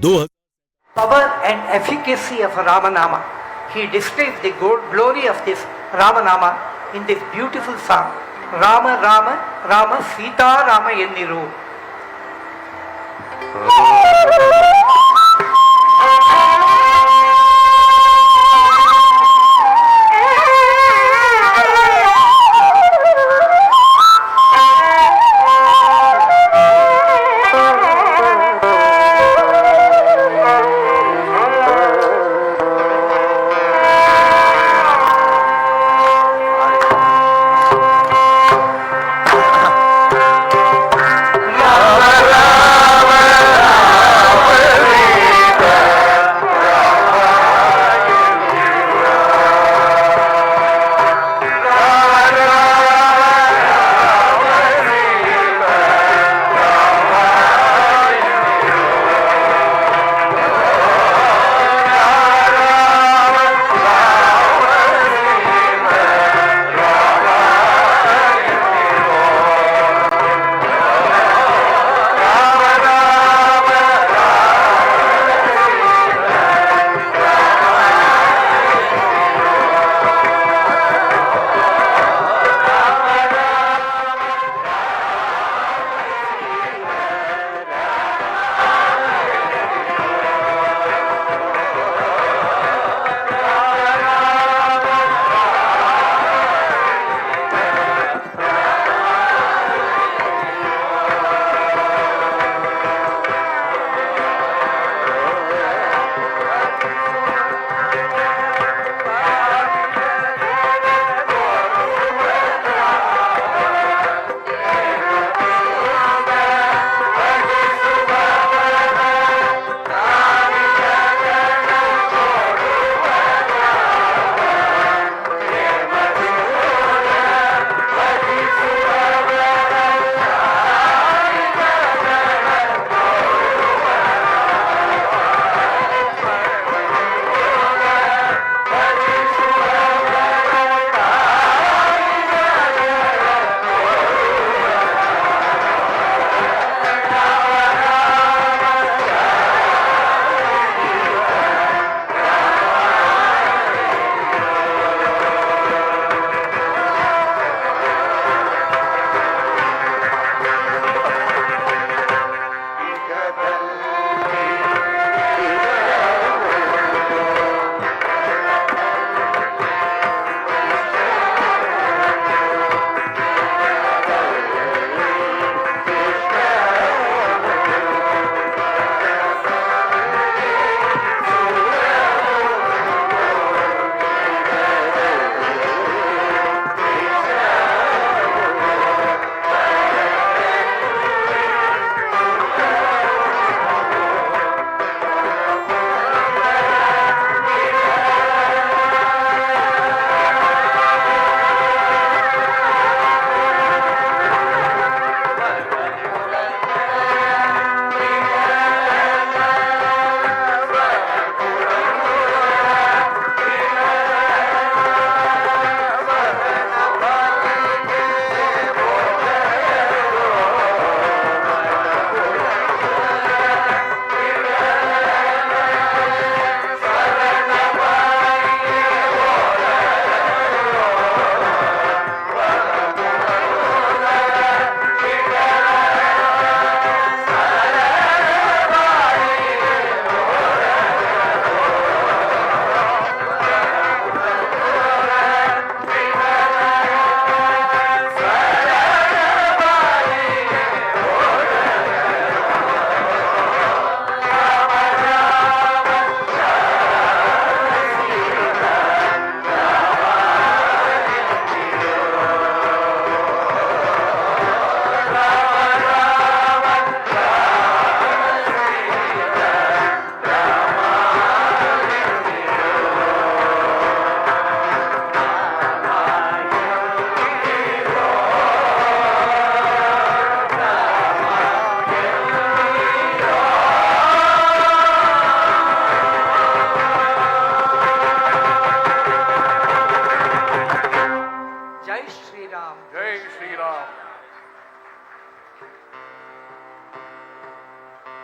Power and efficacy of Ramanama. He displays the glory of this Ramanama in this beautiful song. Rama Rama Rama Sita Rama Enniru.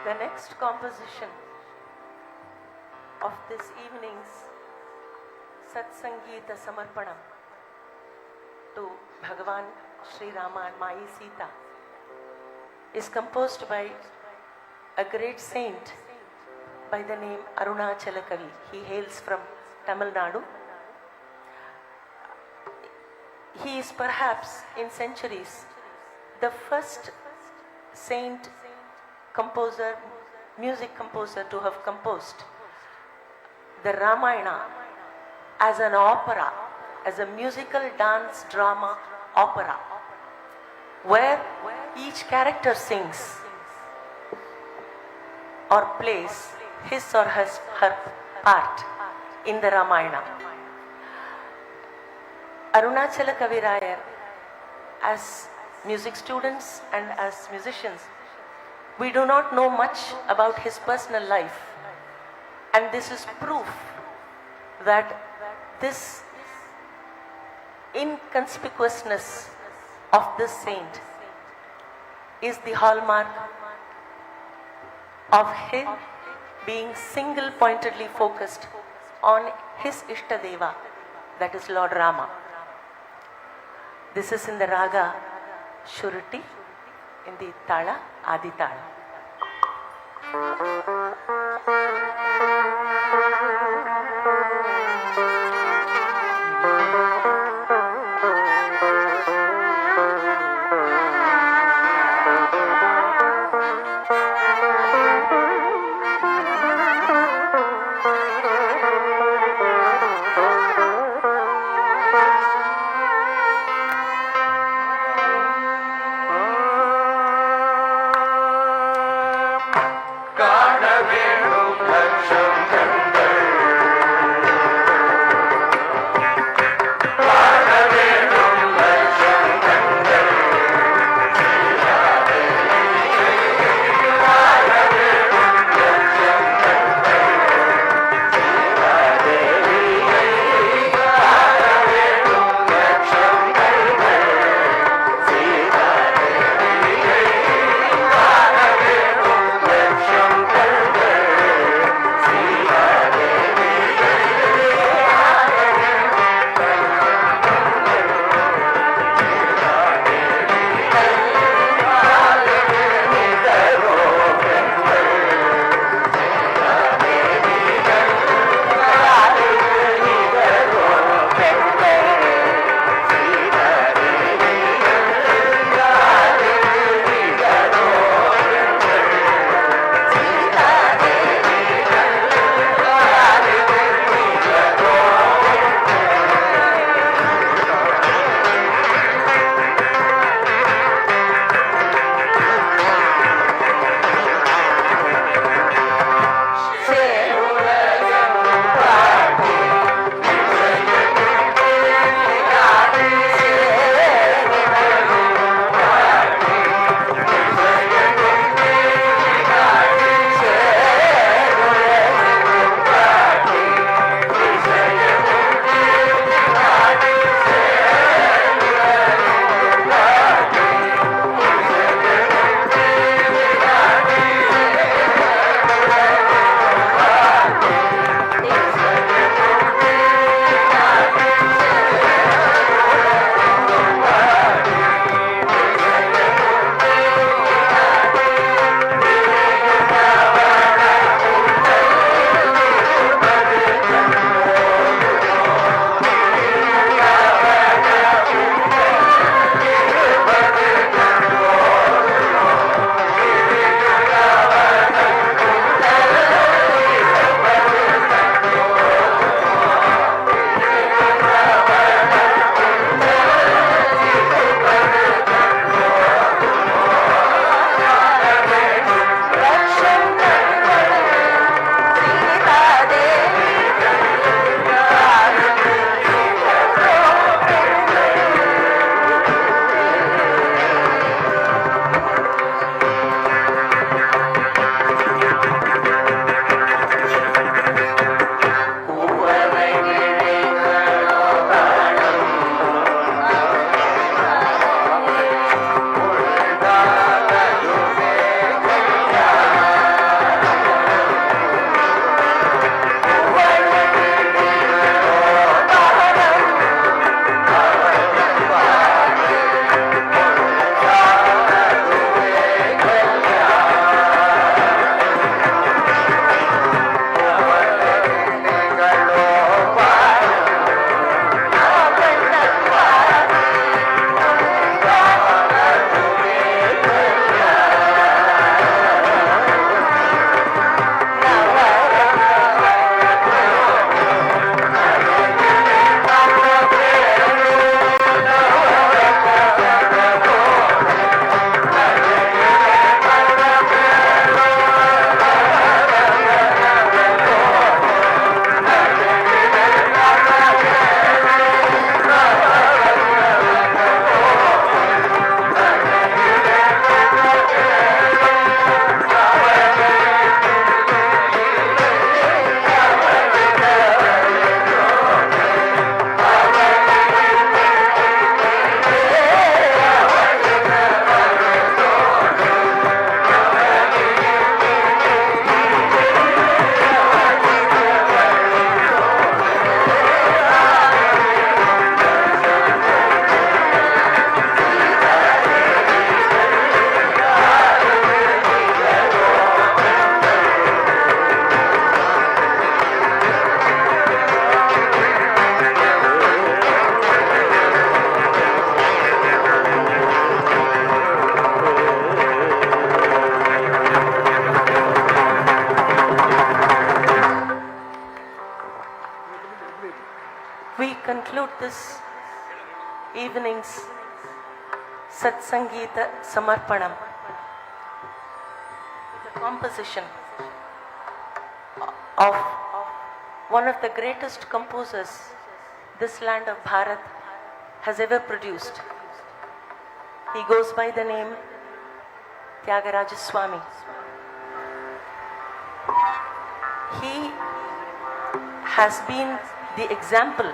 The next composition of this evening's Satsangita Samarpanam to Bhagavan Sri Rama and Mai Sita is composed by a great saint by the name Arunachala Kavi. He hails from Tamil Nadu. He is perhaps in centuries the first saint composer, music composer to have composed the Ramayana as an opera, as a musical dance drama opera, where each character sings or plays his or her part in the Ramayana. Arunachala Kavirayar, as music students and as musicians, we do not know much about his personal life, and this is proof that this inconspicuousness of this saint is the hallmark of him being single-pointedly focused on his Ishtadeva, that is Lord Rama. This is in the raga Shuruti, in the Tala, Adi Tala. Karna conclude this evening's Satsangita Samarpanam with a composition of one of the greatest composers this land of Bharat has ever produced. He goes by the name Tyagaraja Swami. He has been the example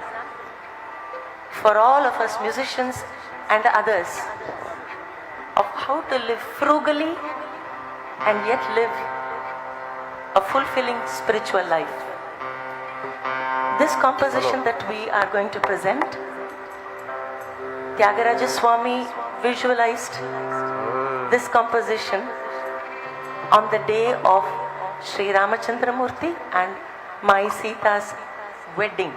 for all of us musicians and others of how to live frugally and yet live a fulfilling spiritual life. This composition that we are going to present, Tyagaraja Swami visualized this composition on the day of Sri Ramachandra Murthy and Mai Sita's wedding.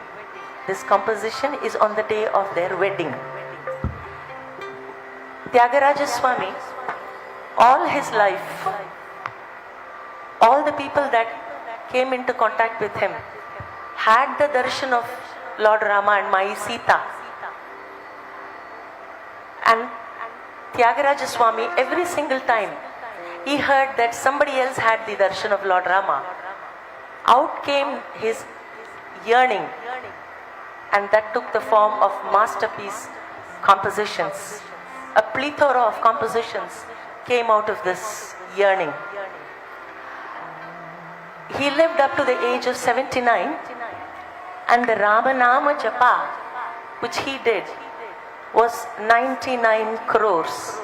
This composition is on the day of their wedding. Tyagaraja Swami, all his life, all the people that came into contact with him had the darshan of Lord Rama and Mai Sita. And Tyagaraja Swami, every single time he heard that somebody else had the darshan of Lord Rama, out came his yearning, and that took the form of masterpiece compositions. A plethora of compositions came out of this yearning. He lived up to the age of 79, and the Ramanama Japa, which he did, was 99 crores.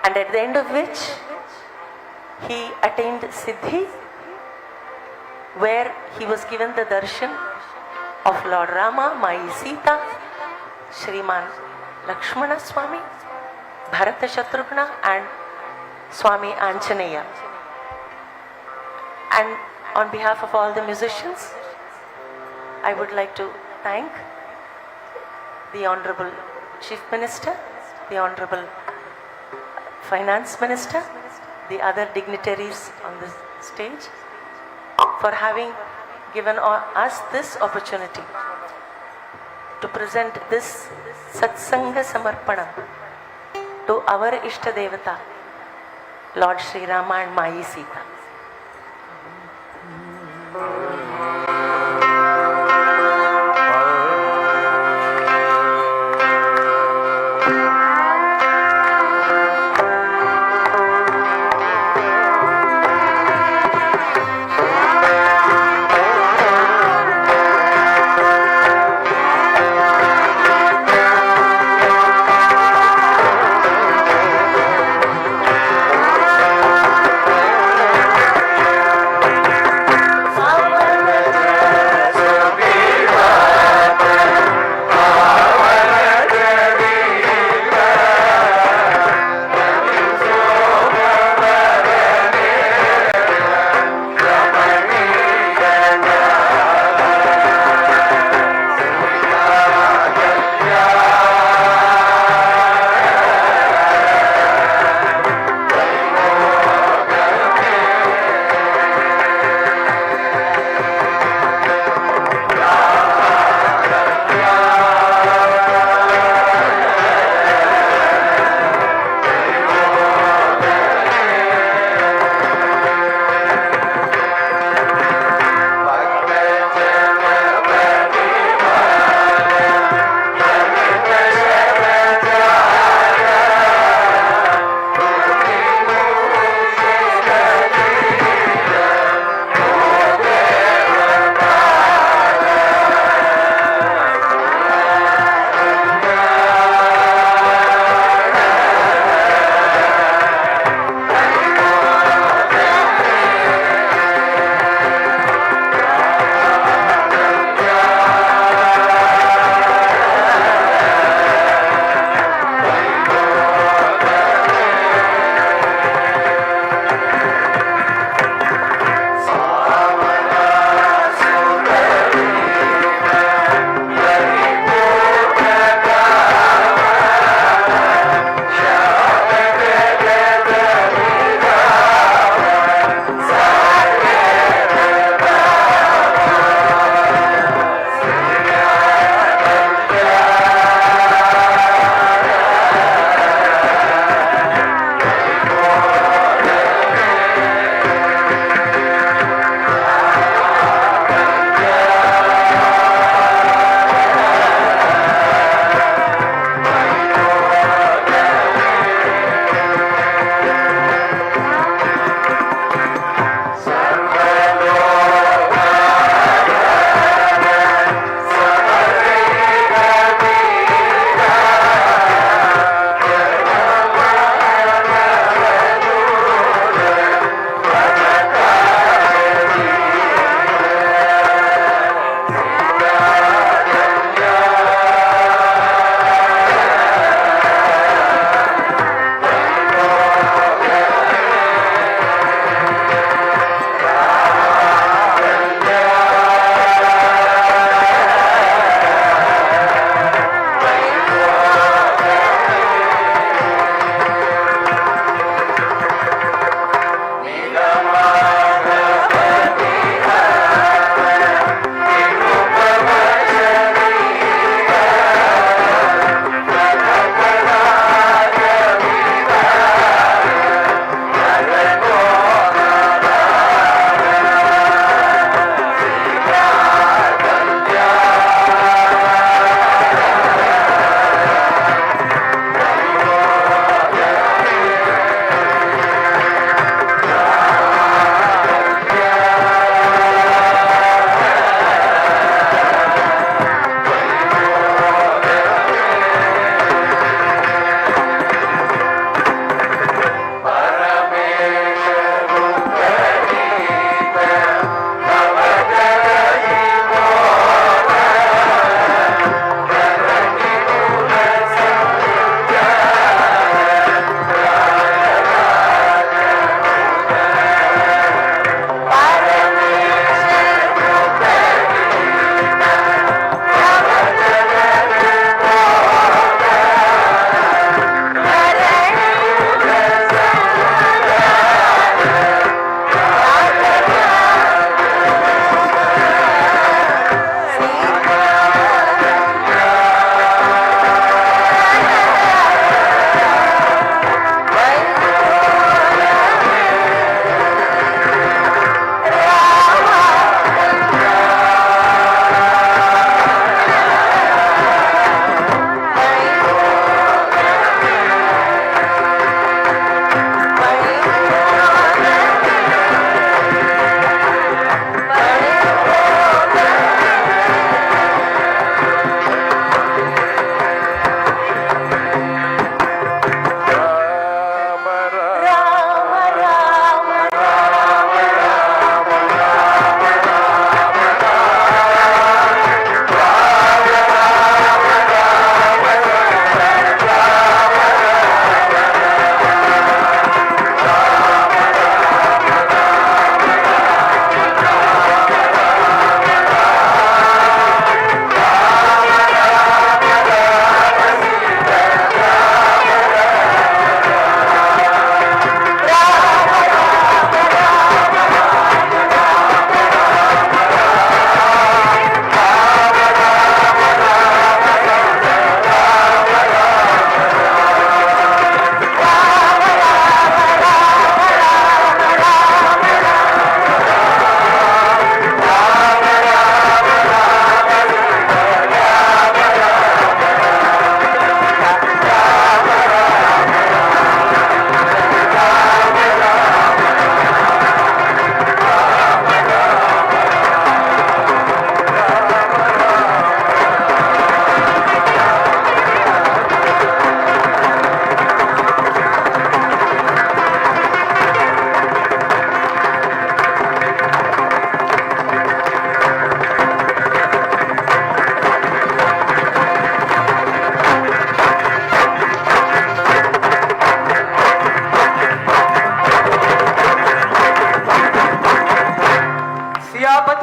And at the end of which, he attained Siddhi, where he was given the darshan of Lord Rama, Mai Sita, Shriman Lakshmana Swami, Bharata Shatrughna and Swami Anjaneya. And on behalf of all the musicians, I would like to thank the Honorable Chief Minister, the Honorable Finance Minister, the other dignitaries on the stage for having given us this opportunity to present this Satsanga Samarpanam to our Ishta Devata, Lord Sri Rama and Mai Sita.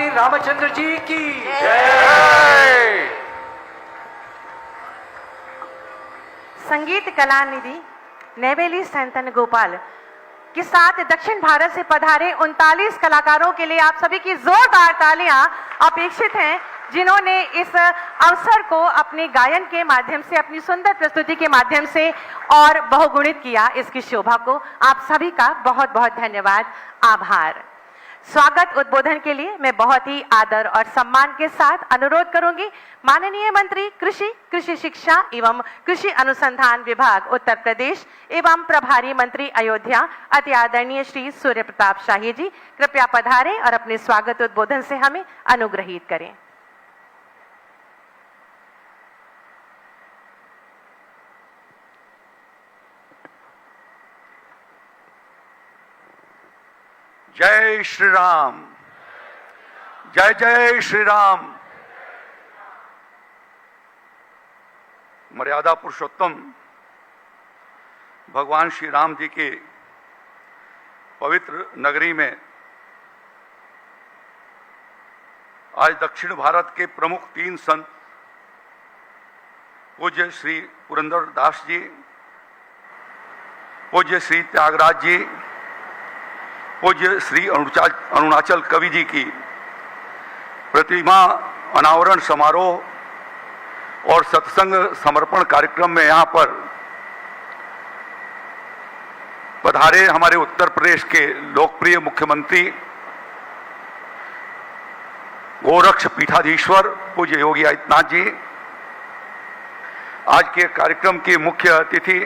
Shri Ramchandra ji की संगीत कला निधि नेवेली संतन गोपाल के साथ दक्षिण भारत से पधारे 39 कलाकारों के लिए आप सभी की जोरदार तालियां अपेक्षित हैं, जिन्होंने इस अवसर को अपने गायन के माध्यम से, अपनी सुंदर प्रस्तुति के माध्यम से और बहुगुणित किया इसकी शोभा को। आप सभी का बहुत बहुत धन्यवाद, आभार। स्वागत उद्बोधन के लिए मैं बहुत ही आदर और सम्मान के साथ अनुरोध करूंगी माननीय मंत्री कृषि, कृषि शिक्षा एवं कृषि अनुसंधान विभाग उत्तर प्रदेश एवं प्रभारी मंत्री अयोध्या अति आदरणीय श्री सूर्य प्रताप शाही जी, कृपया पधारें और अपने स्वागत उद्बोधन से हमें अनुग्रहित करें। जय श्री राम, जय जय श्री राम। मर्यादा पुरुषोत्तम भगवान श्री राम जी के पवित्र नगरी में आज दक्षिण भारत के प्रमुख 3 संत पूज्य श्री पुरंदरदास जी, पूज्य श्री त्यागराज जी, पूज्य श्री अरुणाचल कवि जी की प्रतिमा अनावरण समारोह और सत्संग समर्पण कार्यक्रम में यहाँ पर पधारे हमारे उत्तर प्रदेश के लोकप्रिय मुख्यमंत्री गोरक्ष पीठाधीश्वर पूज्य योगी आदित्यनाथ जी, आज के कार्यक्रम की मुख्य अतिथि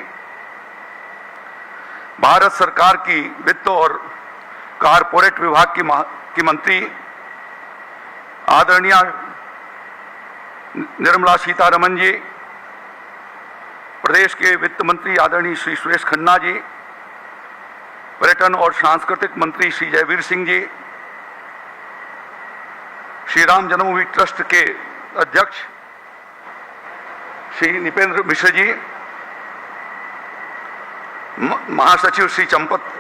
भारत सरकार की वित्त और कारपोरेट विभाग की मंत्री आदरणीय निर्मला सीतारमण जी, प्रदेश के वित्त मंत्री आदरणीय श्री सुरेश खन्ना जी, पर्यटन और सांस्कृतिक मंत्री श्री जयवीर सिंह जी, श्री राम जन्मभूमि ट्रस्ट के अध्यक्ष श्री निपेंद्र मिश्र जी, महासचिव श्री चंपत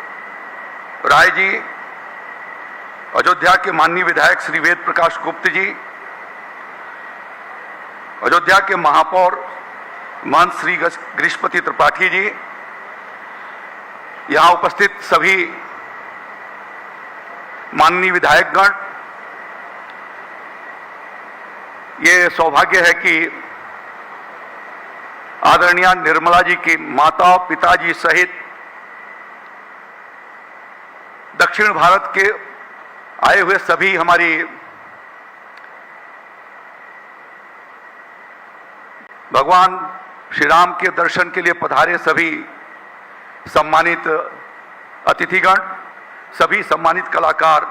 राय जी, अयोध्या के माननीय विधायक श्री वेद प्रकाश गुप्त जी, अयोध्या के महापौर महंत श्री गृहस्पति त्रिपाठी जी, यहां उपस्थित सभी माननीय विधायकगण, ये सौभाग्य है कि आदरणीय निर्मला जी की माता पिताजी सहित दक्षिण भारत के आए हुए सभी हमारी भगवान श्री राम के दर्शन के लिए पधारे सभी सम्मानित अतिथिगण, सभी सम्मानित कलाकार,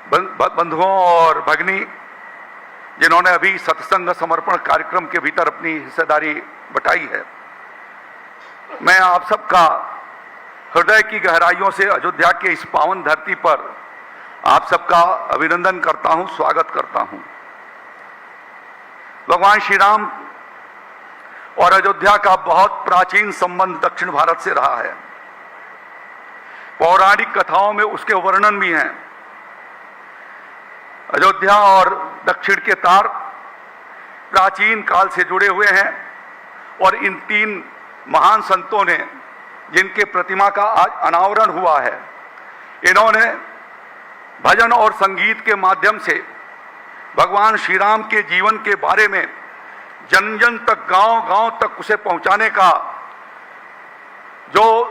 बंधुओं और भगिनी, जिन्होंने अभी सत्संग समर्पण कार्यक्रम के भीतर अपनी हिस्सेदारी बटाई है, मैं आप सबका हृदय की गहराइयों से अयोध्या के इस पावन धरती पर आप सबका अभिनंदन करता हूं, स्वागत करता हूं। भगवान श्री राम और अयोध्या का बहुत प्राचीन संबंध दक्षिण भारत से रहा है। पौराणिक कथाओं में उसके वर्णन भी हैं। अयोध्या और दक्षिण के तार प्राचीन काल से जुड़े हुए हैं और इन 3 महान संतों ने, जिनके प्रतिमा का आज अनावरण हुआ है, इन्होंने भजन और संगीत के माध्यम से भगवान श्री राम के जीवन के बारे में जन जन तक, गांव-गांव तक उसे पहुंचाने का जो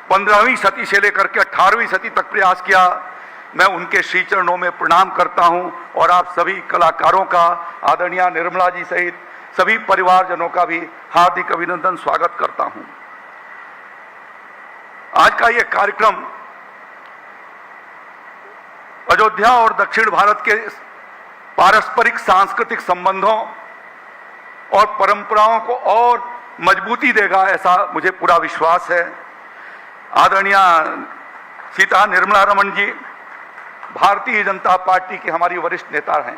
15वीं सदी से लेकर के 18वीं सदी तक प्रयास किया, मैं उनके श्री चरणों में प्रणाम करता हूं और आप सभी कलाकारों का, आदरणीय निर्मला जी सहित सभी परिवारजनों का भी हार्दिक अभिनंदन, स्वागत करता हूं। आज का यह कार्यक्रम अयोध्या और दक्षिण भारत के पारस्परिक सांस्कृतिक संबंधों और परंपराओं को और मजबूती देगा, ऐसा मुझे पूरा विश्वास है। आदरणीय सीता निर्मला रमण जी भारतीय जनता पार्टी की हमारी वरिष्ठ नेता हैं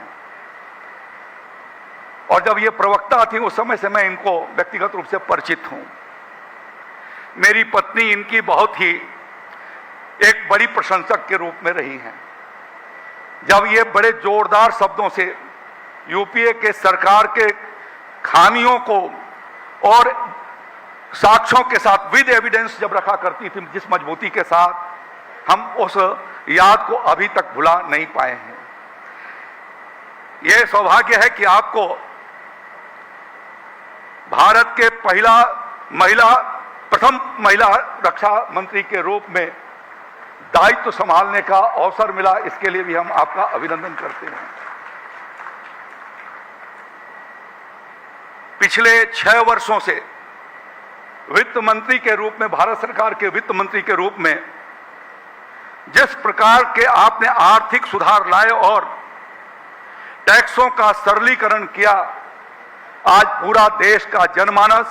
और जब ये प्रवक्ता थी उस समय से मैं इनको व्यक्तिगत रूप से परिचित हूं। मेरी पत्नी इनकी बहुत ही एक बड़ी प्रशंसक के रूप में रही हैं। जब ये बड़े जोरदार शब्दों से यूपीए के सरकार के खामियों को और साक्ष्यों के साथ विद एविडेंस जब रखा करती थी, जिस मजबूती के साथ, हम उस याद को अभी तक भुला नहीं पाए हैं। यह सौभाग्य है कि आपको भारत के प्रथम महिला रक्षा मंत्री के रूप में दायित्व संभालने का अवसर मिला। इसके लिए भी हम आपका अभिनंदन करते हैं। पिछले 6 वर्षों से वित्त मंत्री के रूप में, भारत सरकार के वित्त मंत्री के रूप में जिस प्रकार के आपने आर्थिक सुधार लाए और टैक्सों का सरलीकरण किया, आज पूरा देश का जनमानस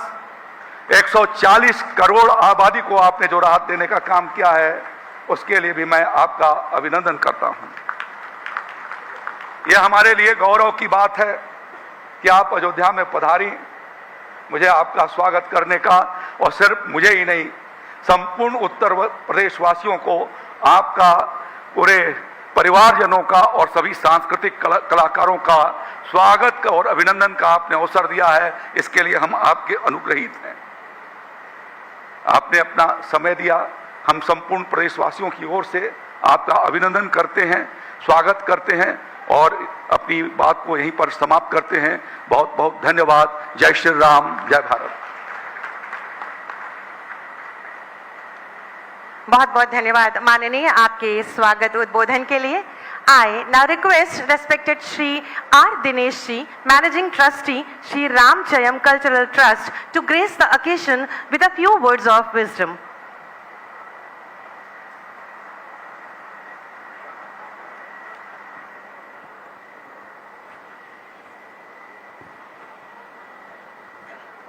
140 करोड़ आबादी को आपने जो राहत देने का काम किया है, उसके लिए भी मैं आपका अभिनंदन करता हूं। यह हमारे लिए गौरव की बात है कि आप अयोध्या में पधारी, मुझे आपका स्वागत करने का, और सिर्फ मुझे ही नहीं, संपूर्ण उत्तर प्रदेश वासियों को आपका, पूरे परिवारजनों का और सभी सांस्कृतिक कलाकारों का स्वागत का और अभिनंदन का आपने अवसर दिया है। इसके लिए हम आपके अनुग्रहित हैं। आपने अपना समय दिया। हम संपूर्ण प्रदेशवासियों की ओर से आपका अभिनंदन करते हैं, स्वागत करते हैं और अपनी बात को यहीं पर समाप्त करते हैं। बहुत बहुत धन्यवाद। जय श्री राम, जय भारत। बहुत बहुत धन्यवाद माननीय आपके स्वागत उद्बोधन के लिए। I now request respected Shri R. Dinesh Ji, Managing Trustee, Shri Ram Jayam Cultural Trust, to grace the occasion with a few words of wisdom.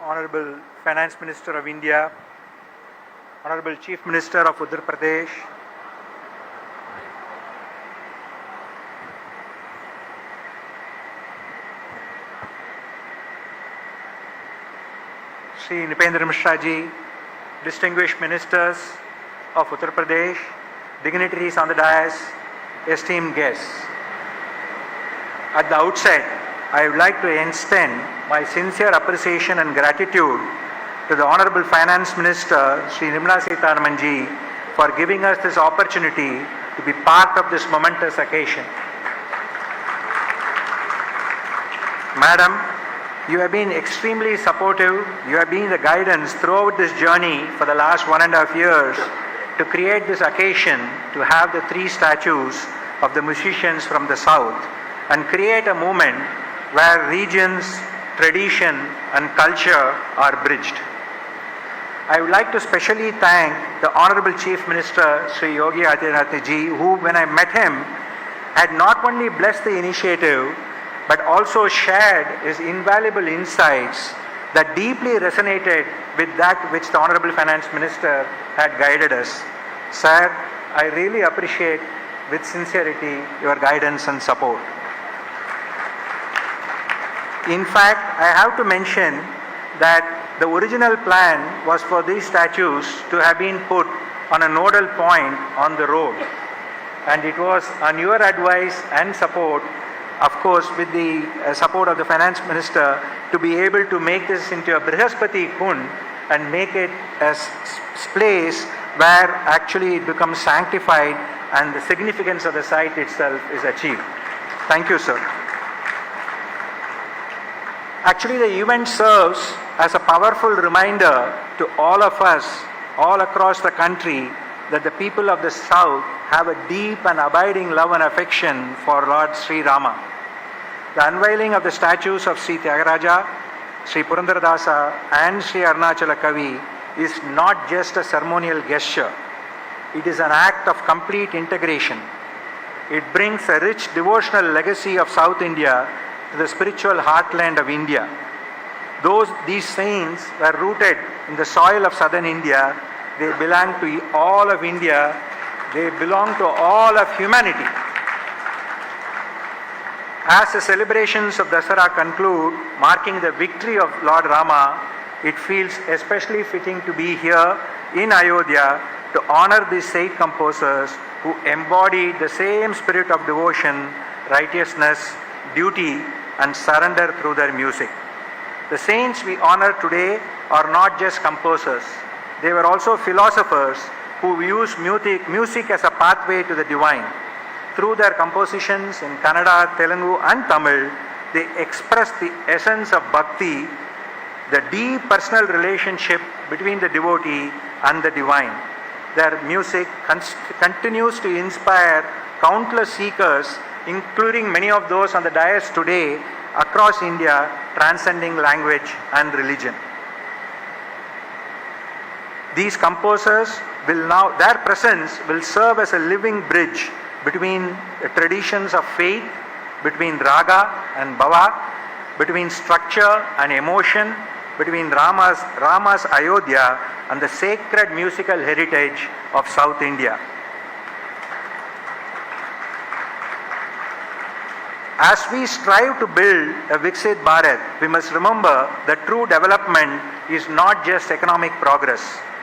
Honorable Finance Minister of India, Honorable Chief Minister of Uttar Pradesh, Shri Nipendra Mishra Ji, distinguished ministers of Uttar Pradesh, dignitaries on the dais, esteemed guests. At the outset, I would like to extend my sincere appreciation and gratitude to the Honorable Finance Minister, Shri Nirmala Sitharaman Ji, for giving us this opportunity to be part of this momentous occasion. Madam, you have been extremely supportive. You have been the guidance throughout this journey for the last 1.5 years to create this occasion to have the 3 statues of the musicians from the South and create a moment where regions, tradition and culture are bridged. I would like to specially thank the Honorable Chief Minister Sri Yogi Adityanath Ji, who when I met him had not only blessed the initiative but also shared his invaluable insights that deeply resonated with that which the Honorable Finance Minister had guided us. Sir, I really appreciate with sincerity your guidance and support. In fact, I have to mention that the original plan was for these statues to have been put on a nodal point on the road, and it was on your advice and support, of course with the support of the Finance Minister, to be able to make this into a Brihaspati Kund and make it a place where actually it becomes sanctified and the significance of the site itself is achieved. Thank you, sir. Actually, the event serves as a powerful reminder to all of us, all across the country, that the people of the South have a deep and abiding love and affection for Lord Sri Rama. The unveiling of the statues of Sri Tyagaraja, Sri Purandaradasa and Sri Arunachala Kavi is not just a ceremonial gesture. It is an act of complete integration. It brings a rich devotional legacy of South India to the spiritual heartland of India. These saints were rooted in the soil of southern India. They belong to all of India. They belong to all of humanity. As the celebrations of Dasara conclude, marking the victory of Lord Rama, it feels especially fitting to be here in Ayodhya to to honor these saint composers who embodied the same spirit of devotion, righteousness, duty, and surrender through their music. The saints we honor today are not just composers. They were also philosophers who used music as a pathway to the divine. Through their compositions in Kannada, Telugu, and Tamil, they express the essence of bhakti, the deep personal relationship between the devotee and the divine. Their music continues to inspire countless seekers, including many of those on the dais today, across India, transcending language and religion. These composers their presence will serve as a living bridge between the traditions of faith, between raga and bhava, between structure and emotion, between Rama's Ayodhya and the sacred musical heritage of South India. As we strive to build a Viksit Bharat, we must remember that true development is not just economic progress.